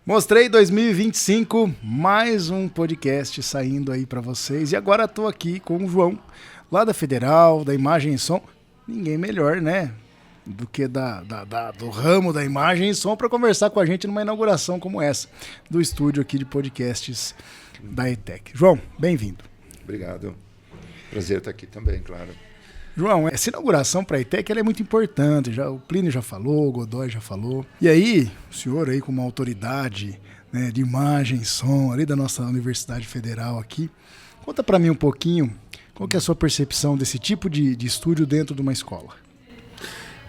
Mostrei 2025, mais um podcast saindo aí pra vocês. E agora tô aqui com o João, lá da Federal, da Imagem e Som. Ninguém melhor, né? Do que do ramo da imagem e som para conversar com a gente numa inauguração como essa, do estúdio aqui de podcasts da ETEC. João, bem-vindo. Obrigado. Prazer estar aqui também, claro. João, essa inauguração para a ETEC ela é muito importante. O Plínio já falou, o Godoy já falou. E aí, o senhor aí como autoridade, né, de imagem e som ali da nossa Universidade Federal aqui, conta para mim um pouquinho qual que é a sua percepção desse tipo de estúdio dentro de uma escola.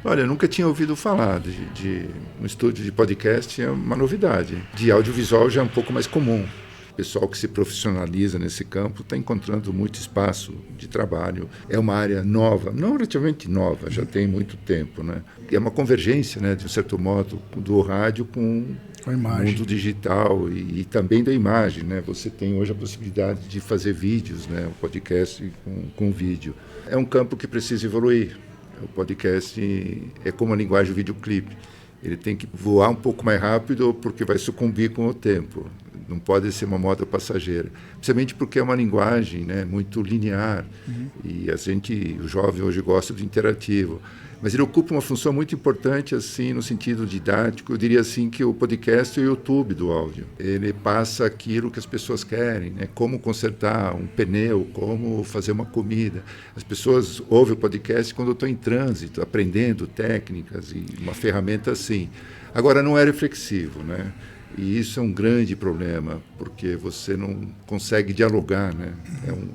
Olha, eu nunca tinha ouvido falar de um estúdio de podcast, é uma novidade. De audiovisual já é um pouco mais comum. O pessoal que se profissionaliza nesse campo está encontrando muito espaço de trabalho. É uma área nova, não relativamente nova, já tem muito tempo, né? É uma convergência, né, de um certo modo, do rádio com o mundo digital e também da imagem, né? Você tem hoje a possibilidade de fazer vídeos, né, um podcast com vídeo. É um campo que precisa evoluir. O podcast é como a linguagem do videoclipe. Ele tem que voar um pouco mais rápido porque vai sucumbir com o tempo. Não pode ser uma moda passageira. Principalmente porque é uma linguagem, né, muito linear. E o jovem hoje gosta do interativo. Mas ele ocupa uma função muito importante, assim, no sentido didático. Eu diria assim que o podcast é o YouTube do áudio. Ele passa aquilo que as pessoas querem, né? Como consertar um pneu, como fazer uma comida. As pessoas ouvem o podcast quando estão em trânsito, aprendendo técnicas e uma ferramenta assim. Agora, não é reflexivo, né? E isso é um grande problema, porque você não consegue dialogar, né?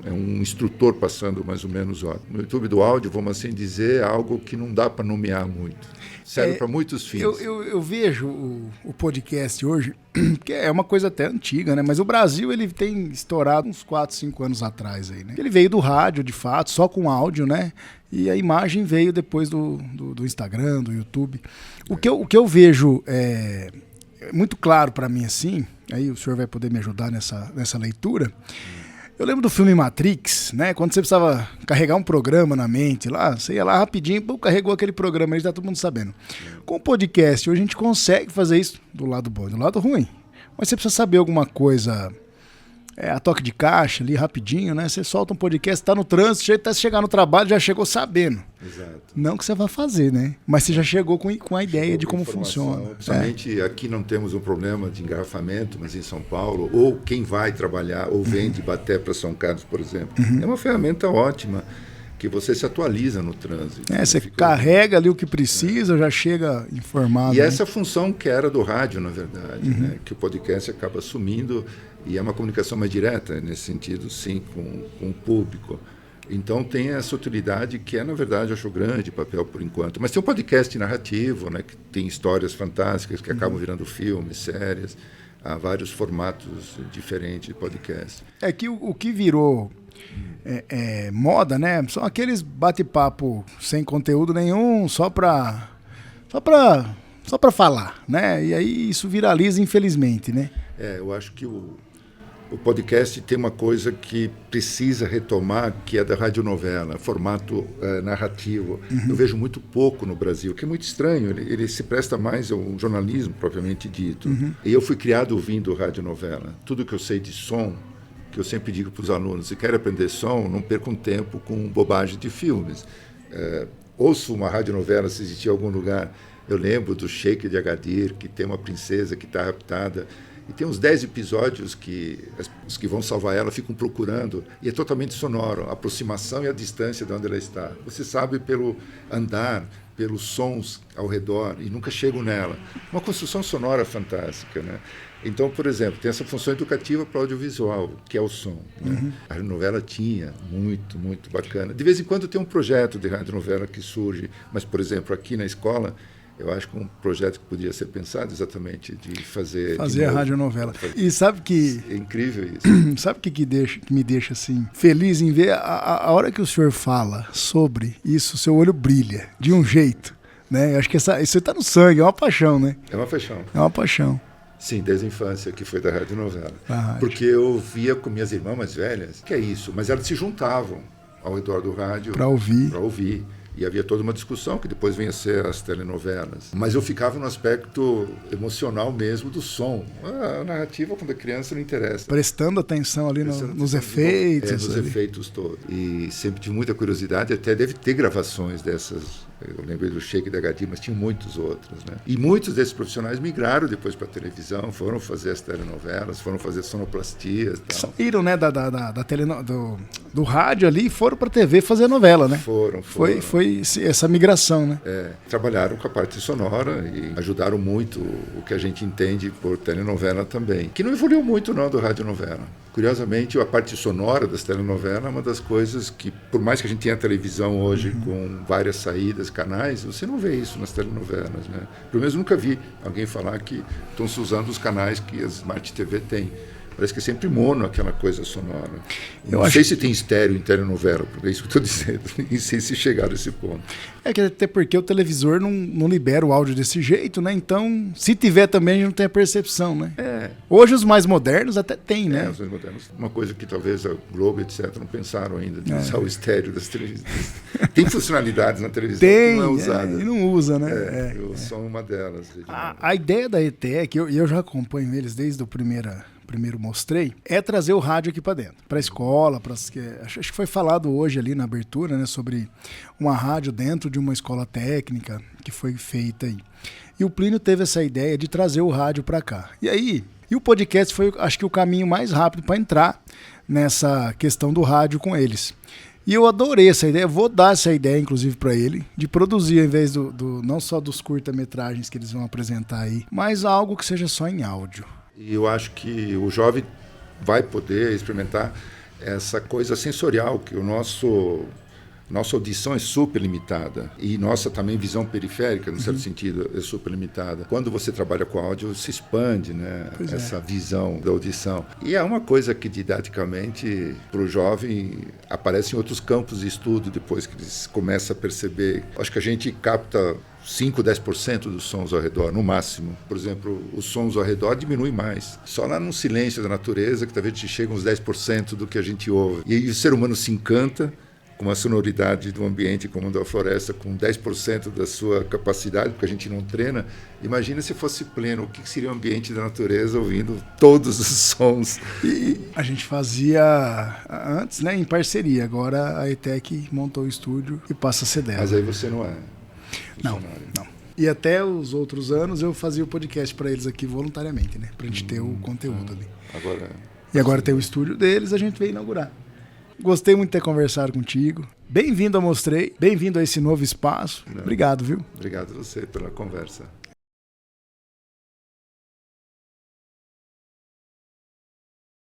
É um instrutor passando mais ou menos horas. No YouTube do áudio, vamos assim dizer, é algo que não dá para nomear muito. Serve para muitos fins. Eu vejo o podcast hoje, que é uma coisa até antiga, né? Mas o Brasil ele tem estourado uns 4, 5 anos atrás aí, né? Ele veio do rádio, de fato, só com áudio, né? E a imagem veio depois do Instagram, do YouTube. O que eu vejo é muito claro para mim assim, aí o senhor vai poder me ajudar nessa leitura. Eu lembro do filme Matrix, né? Quando você precisava carregar um programa na mente lá, você ia lá rapidinho, carregou aquele programa, aí tá todo mundo sabendo. Com o podcast, hoje a gente consegue fazer isso do lado bom e do lado ruim. Mas você precisa saber alguma coisa a toque de caixa ali, rapidinho, né? Você solta um podcast, tá no trânsito, até chegar no trabalho, já chegou sabendo. Exato. Não que você vai fazer, né? Mas você já chegou com a ideia de como funciona. Principalmente aqui não temos um problema de engarrafamento, mas em São Paulo, ou quem vai trabalhar, ou vem de Baté para São Carlos, por exemplo. É uma ferramenta ótima, que você se atualiza no trânsito. Você carrega ali o que precisa, já chega informado. E essa função que era do rádio, na verdade, né? Que o podcast acaba assumindo, e é uma comunicação mais direta, nesse sentido, sim, com o público. Então tem essa utilidade que na verdade, eu acho grande papel por enquanto. Mas tem um podcast narrativo, né, que tem histórias fantásticas que acabam virando filmes, séries. Há vários formatos diferentes de podcast. É que o que virou moda, né, são aqueles bate-papo sem conteúdo nenhum, só para falar, né? E aí isso viraliza, infelizmente, né? Eu acho que o podcast tem uma coisa que precisa retomar, que é da radionovela, formato narrativo. Eu vejo muito pouco no Brasil, que é muito estranho. Ele se presta mais ao jornalismo, propriamente dito. E eu fui criado ouvindo radionovela. Tudo que eu sei de som, que eu sempre digo para os alunos, se quer aprender som, não percam tempo com bobagem de filmes. Ouço uma radionovela, se existir em algum lugar. Eu lembro do Sheik de Agadir, que tem uma princesa que está raptada. E tem uns 10 episódios que os que vão salvar ela ficam procurando, e é totalmente sonoro, a aproximação e a distância de onde ela está. Você sabe pelo andar, pelos sons ao redor, e nunca chegam nela. Uma construção sonora fantástica, né? Então, por exemplo, tem essa função educativa para o audiovisual, que é o som, né? A radionovela tinha, muito, muito bacana. De vez em quando tem um projeto de radionovela que surge, mas, por exemplo, aqui na escola, eu acho que um projeto que podia ser pensado exatamente de fazer a radionovela. E sabe que... É incrível isso. Sabe o que me deixa assim feliz em ver? A hora que o senhor fala sobre isso, seu olho brilha de um jeito, né? Eu acho que isso está no sangue, é uma paixão, né? É uma paixão. É uma paixão. Sim, desde a infância, que foi da radionovela. Porque eu via com minhas irmãs mais velhas, que é isso, mas elas se juntavam ao redor do rádio para ouvir. E havia toda uma discussão que depois vinha a ser as telenovelas. Mas eu ficava no aspecto emocional mesmo do som. A narrativa, quando é criança, não interessa. Prestando atenção ali nos efeitos. Nos efeitos todos. E sempre tive muita curiosidade, até deve ter gravações dessas. Eu lembrei do Sheik da Gadir, mas tinha muitos outros, né? E muitos desses profissionais migraram depois para a televisão, foram fazer as telenovelas, foram fazer sonoplastias. Tal. Saíram, né, do rádio ali e foram para a TV fazer novela, né? Foram. Foi essa migração, né? Trabalharam com a parte sonora e ajudaram muito o que a gente entende por telenovela também. Que não evoluiu muito, não, do radionovela. Curiosamente, a parte sonora das telenovelas é uma das coisas que, por mais que a gente tenha televisão hoje com várias saídas, canais, você não vê isso nas telenovelas, né? Pelo menos nunca vi alguém falar que estão se usando os canais que a Smart TV tem. Parece que é sempre mono aquela coisa sonora. Não sei se tem estéreo em telenovela, porque é isso que eu estou dizendo. Nem sei se chegaram a esse ponto. É que até porque o televisor não libera o áudio desse jeito, né? Então, se tiver também, a gente não tem a percepção, né? Hoje os mais modernos até tem, né? Os mais modernos. Uma coisa que talvez a Globo, etc., não pensaram ainda, de usar o estéreo das televisões. Tem funcionalidades na televisão que não é usada. E não usa, né? Eu sou uma delas. A ideia da ETE, que eu já acompanho eles desde o primeiro mostrei, é trazer o rádio aqui para dentro, para a escola, acho que foi falado hoje ali na abertura, né, sobre uma rádio dentro de uma escola técnica que foi feita aí. E o Plínio teve essa ideia de trazer o rádio para cá. E o podcast foi, acho que, o caminho mais rápido para entrar nessa questão do rádio com eles. E eu adorei essa ideia, vou dar essa ideia, inclusive, para ele, de produzir, ao invés não só dos curta-metragens que eles vão apresentar aí, mas algo que seja só em áudio. E eu acho que o jovem vai poder experimentar essa coisa sensorial, que nossa audição é super limitada. E nossa também visão periférica, no certo sentido, é super limitada. Quando você trabalha com áudio, se expande, né? Essa visão da audição. E é uma coisa que, didaticamente, para o jovem, aparece em outros campos de estudo, depois que eles começam a perceber. Acho que a gente capta 5, 10% dos sons ao redor, no máximo. Por exemplo, os sons ao redor diminuem mais. Só lá no silêncio da natureza que talvez chega uns 10% do que a gente ouve. E aí o ser humano se encanta com a sonoridade do ambiente como da floresta, com 10% da sua capacidade, porque a gente não treina. Imagina se fosse pleno, o que seria o ambiente da natureza ouvindo todos os sons. E a gente fazia antes, né, em parceria. Agora a ETEC montou o estúdio e passa a ser dela. Mas aí você não é. Não. E até os outros anos eu fazia o podcast para eles aqui voluntariamente, né? Pra gente ter o conteúdo ali. E agora tem o estúdio deles, a gente veio inaugurar. Gostei muito de ter conversado contigo. Bem-vindo ao Mostrei, bem-vindo a esse novo espaço. Obrigado, viu? Obrigado a você pela conversa.